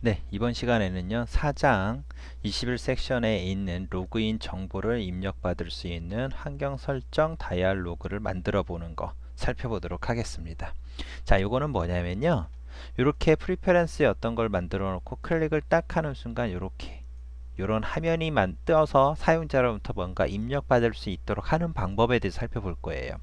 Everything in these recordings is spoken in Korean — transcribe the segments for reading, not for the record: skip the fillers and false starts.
네, 이번 시간에는요, 4장 21 섹션에 있는 로그인 정보를 입력받을 수 있는 환경 설정 다이얼로그를 만들어 보는 거 살펴보도록 하겠습니다. 자, 요거는 뭐냐면요, 이렇게 프리페런스에 어떤 걸 만들어 놓고 클릭을 딱 하는 순간 이렇게 이런 화면이 떠서 사용자로부터 뭔가 입력받을 수 있도록 하는 방법에 대해서 살펴볼 거예요.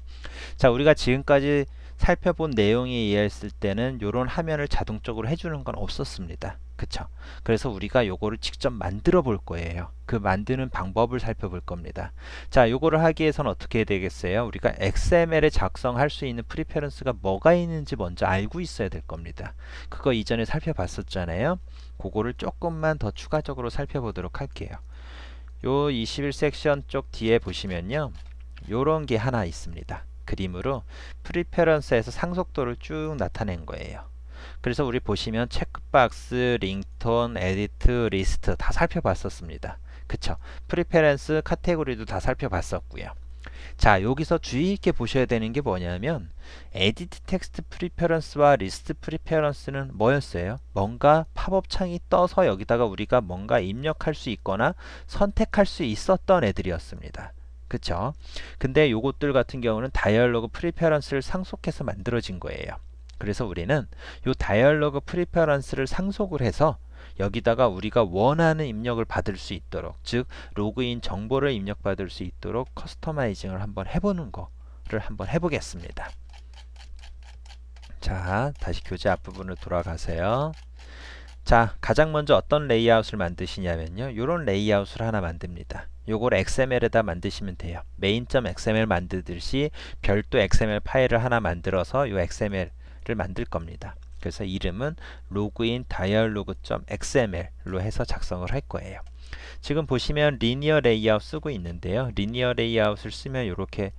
자, 우리가 지금까지 살펴본 내용에 의했을 때는 이런 화면을 자동적으로 해주는 건 없었습니다. 그쵸? 그래서 우리가 요거를 직접 만들어 볼 거예요. 그 만드는 방법을 살펴볼 겁니다. 자, 요거를 하기 위해서는 어떻게 해야 되겠어요? 우리가 XML에 작성할 수 있는 프리페런스가 뭐가 있는지 먼저 알고 있어야 될 겁니다. 그거 이전에 살펴봤었잖아요. 그거를 조금만 더 추가적으로 살펴보도록 할게요. 요 21 섹션 쪽 뒤에 보시면요, 요런 게 하나 있습니다. 그림으로 프리페런스에서 상속도를 쭉 나타낸 거예요. 그래서 우리 보시면 체크박스, 링톤, 에디트, 리스트 다 살펴봤었습니다. 그쵸? 프리페런스 카테고리도 다 살펴봤었고요. 자, 여기서 주의 있게 보셔야 되는 게 뭐냐면 에디트 텍스트 프리페런스와 리스트 프리페런스는 뭐였어요? 뭔가 팝업 창이 떠서 여기다가 우리가 뭔가 입력할 수 있거나 선택할 수 있었던 애들이었습니다. 그쵸? 근데 요것들 같은 경우는 다이얼로그 프리페런스를 상속해서 만들어진 거예요. 그래서 우리는 요 다이얼로그 프리페런스를 상속을 해서 여기다가 우리가 원하는 입력을 받을 수 있도록, 즉 로그인 정보를 입력받을 수 있도록 커스터마이징을 한번 해보는 거를 한번 해보겠습니다. 자, 다시 교재 앞부분으로 돌아가세요. 자, 가장 먼저 어떤 레이아웃을 만드시냐면요, 이런 레이아웃을 하나 만듭니다. 요걸 XML에다 만드시면 돼요. main.xml 만들듯이 별도 XML 파일을 하나 만들어서 이 XML을 만들 겁니다. 그래서 이름은 login dialog.xml로 해서 작성을 할 거예요. 지금 보시면 리니어 레이아웃 쓰고 있는데요. 리니어 레이아웃을 쓰면 이렇게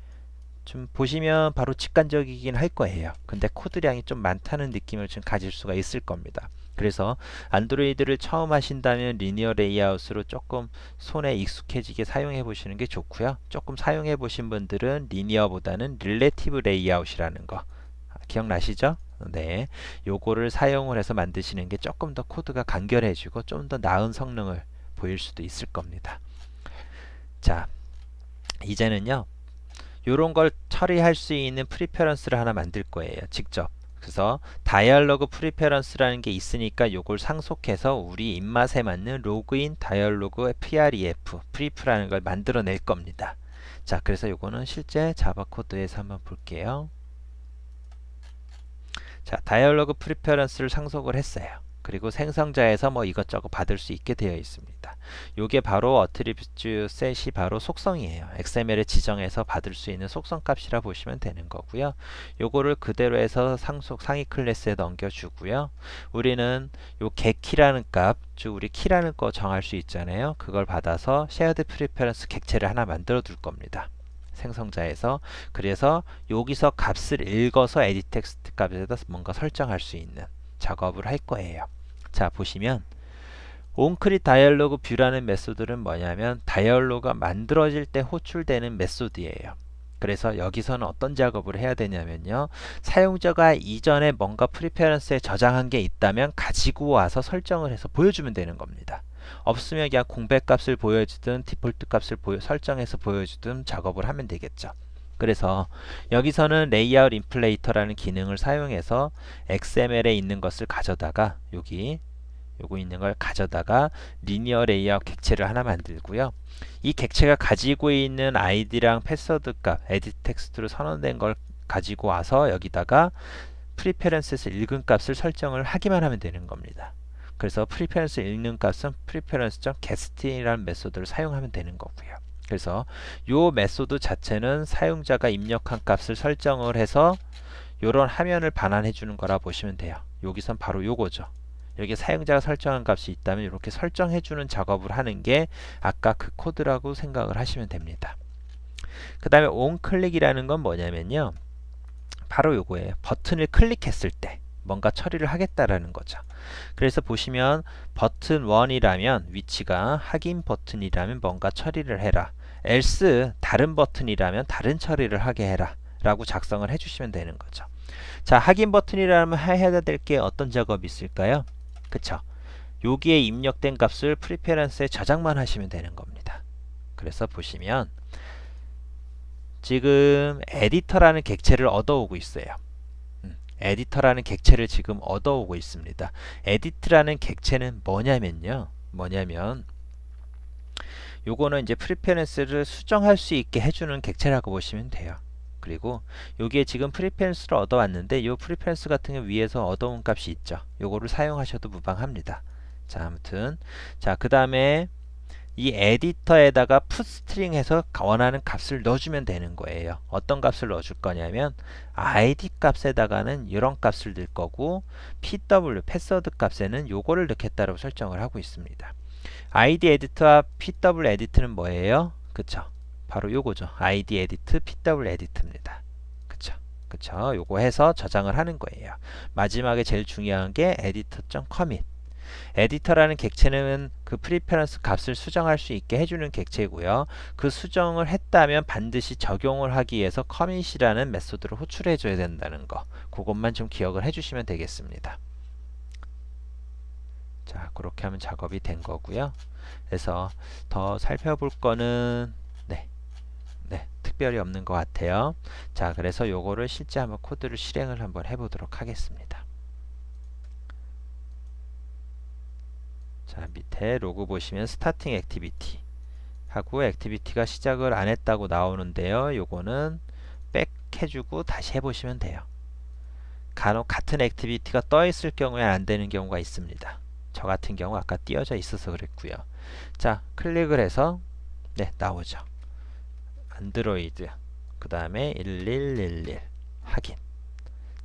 좀 보시면 바로 직관적이긴 할 거예요. 근데 코드량이 좀 많다는 느낌을 좀 가질 수가 있을 겁니다. 그래서 안드로이드를 처음 하신다면 리니어 레이아웃으로 조금 손에 익숙해지게 사용해 보시는 게 좋고요. 조금 사용해 보신 분들은 리니어보다는 릴레티브 레이아웃이라는 거 기억나시죠? 네, 요거를 사용을 해서 만드시는 게 조금 더 코드가 간결해지고 좀 더 나은 성능을 보일 수도 있을 겁니다. 자, 이제는요, 요런 걸 처리할 수 있는 프리페런스를 하나 만들 거예요. 직접. 그래서 다이얼로그 프리페런스라는 게 있으니까 요걸 상속해서 우리 입맛에 맞는 로그인 다이얼로그 pref, 프리프라는 걸 만들어낼 겁니다. 자, 그래서 요거는 실제 자바 코드에서 한번 볼게요. 자, 다이얼로그 프리페런스를 상속을 했어요. 그리고 생성자에서 뭐 이것저것 받을 수 있게 되어 있습니다. 요게 바로 어트리뷰트 셋이 바로 속성이에요. XML에 지정해서 받을 수 있는 속성 값이라 보시면 되는 거고요. 요거를 그대로 해서 상위 클래스에 넘겨주고요. 우리는 요 getKey라는 값, 즉 우리 키라는 거 정할 수 있잖아요. 그걸 받아서 shared preference 객체를 하나 만들어 둘 겁니다. 생성자에서. 그래서 여기서 값을 읽어서 에디 텍스트 값에다 뭔가 설정할 수 있는 작업을 할 거예요. 자, 보시면 onCreate 다이얼로그 뷰라는 메소드는 뭐냐면 다이얼로그가 만들어질 때 호출되는 메소드예요. 그래서 여기서는 어떤 작업을 해야 되냐면요, 사용자가 이전에 뭔가 프리페런스에 저장한 게 있다면 가지고 와서 설정을 해서 보여주면 되는 겁니다. 없으면 그냥 공백 값을 보여주든 디폴트 값을 설정해서 보여주든 작업을 하면 되겠죠. 그래서 여기서는 레이아웃 인플레이터라는 기능을 사용해서 XML에 있는 것을 가져다가 요거 있는 걸 가져다가 리니어 레이아웃 객체를 하나 만들고요. 이 객체가 가지고 있는 아이디랑 패스워드 값, 에디트 텍스트로 선언된 걸 가지고 와서 여기다가 프리페런스에서 읽은 값을 설정을 하기만 하면 되는 겁니다. 그래서 프리페런스 읽는 값은 preference.get이라는 메소드를 사용하면 되는 거고요. 그래서 이 메소드 자체는 사용자가 입력한 값을 설정을 해서 이런 화면을 반환해 주는 거라 보시면 돼요. 여기선 바로 요거죠. 여기 사용자가 설정한 값이 있다면 이렇게 설정해 주는 작업을 하는 게 아까 그 코드라고 생각을 하시면 됩니다. 그 다음에 onClick이라는 건 뭐냐면요, 바로 요거예요. 버튼을 클릭했을 때 뭔가 처리를 하겠다라는 거죠. 그래서 보시면 버튼 1이라면 위치가 확인 버튼이라면 뭔가 처리를 해라, else 다른 버튼이라면 다른 처리를 하게 해라 라고 작성을 해주시면 되는 거죠. 자, 확인 버튼이라면 해야 될 게 어떤 작업이 있을까요? 그쵸? 여기에 입력된 값을 프리페런스에 저장만 하시면 되는 겁니다. 그래서 보시면 지금 에디터라는 객체를 얻어오고 있어요. 에디터라는 객체를 지금 얻어오고 있습니다. 에디트라는 객체는 뭐냐면 요거는 이제 프리페런스를 수정할 수 있게 해주는 객체라고 보시면 돼요. 그리고 여기에 지금 프리페런스를 얻어왔는데 요 프리페런스 같은 경우 위에서 얻어온 값이 있죠. 요거를 사용하셔도 무방합니다. 자, 아무튼 그 다음에 이 에디터에다가 풋스트링 해서 원하는 값을 넣어주면 되는 거예요. 어떤 값을 넣어줄 거냐면 id 값에다가는 이런 값을 넣을 거고 pw, 패스워드 값에는 요거를 넣겠다라고 설정을 하고 있습니다. id 에디트와 pw 에디트는 뭐예요? 그쵸? 바로 요거죠. id 에디트, pw 에디트입니다. 그쵸? 요거 해서 저장을 하는 거예요. 마지막에 제일 중요한 게 editor.commit. 에디터라는 객체는 그 프리페런스 값을 수정할 수 있게 해주는 객체고요. 그 수정을 했다면 반드시 적용을 하기 위해서 commit이라는 메소드를 호출해 줘야 된다는 거, 그것만 좀 기억을 해주시면 되겠습니다. 자, 그렇게 하면 작업이 된 거고요. 그래서 더 살펴볼 거는 특별히 없는 것 같아요. 자, 그래서 요거를 실제 한번 코드를 실행을 한번 해보도록 하겠습니다. 자, 밑에 로그 보시면 스타팅 액티비티 하고 액티비티가 시작을 안 했다고 나오는데요. 요거는 백 해주고 다시 해보시면 돼요. 간혹 같은 액티비티가 떠 있을 경우에 안 되는 경우가 있습니다. 저 같은 경우 아까 띄어져 있어서 그랬고요. 자, 클릭을 해서 나오죠. 안드로이드 그 다음에 1111 확인,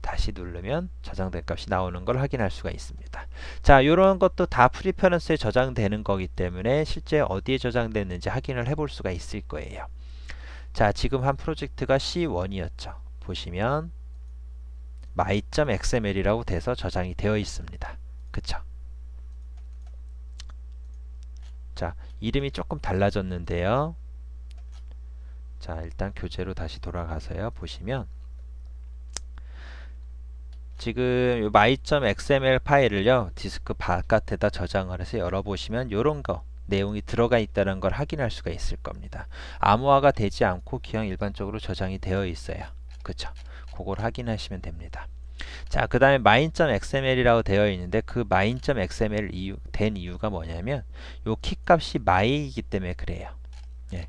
다시 누르면 저장된 값이 나오는 걸 확인할 수가 있습니다. 자, 이런 것도 다 프리페런스에 저장되는 거기 때문에 실제 어디에 저장됐는지 확인을 해볼 수가 있을 거예요. 자, 지금 한 프로젝트가 C1이었죠. 보시면 my.xml이라고 돼서 저장이 되어 있습니다. 그쵸? 자, 이름이 조금 달라졌는데요. 자, 일단 교재로 다시 돌아가서요. 보시면 지금 my.xml 파일을요, 디스크 바깥에다 저장을 해서 열어보시면 이런 거 내용이 들어가 있다는 걸 확인할 수가 있을 겁니다. 암호화가 되지 않고 그냥 일반적으로 저장이 되어 있어요. 그쵸? 그걸 확인하시면 됩니다. 자, 그 다음에 my.xml이라고 되어 있는데 그 my.xml 된 이유가 뭐냐면 요 키값이 my이기 때문에 그래요.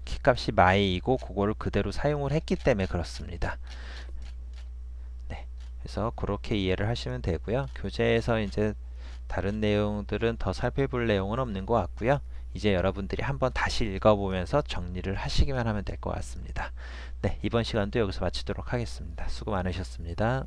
키값이 my이고 그거를 그대로 사용을 했기 때문에 그렇습니다. 그래서 그렇게 이해를 하시면 되고요. 교재에서 이제 다른 내용들은 더 살펴볼 내용은 없는 것 같고요. 이제 여러분들이 한번 다시 읽어보면서 정리를 하시기만 하면 될 것 같습니다. 이번 시간도 여기서 마치도록 하겠습니다. 수고 많으셨습니다.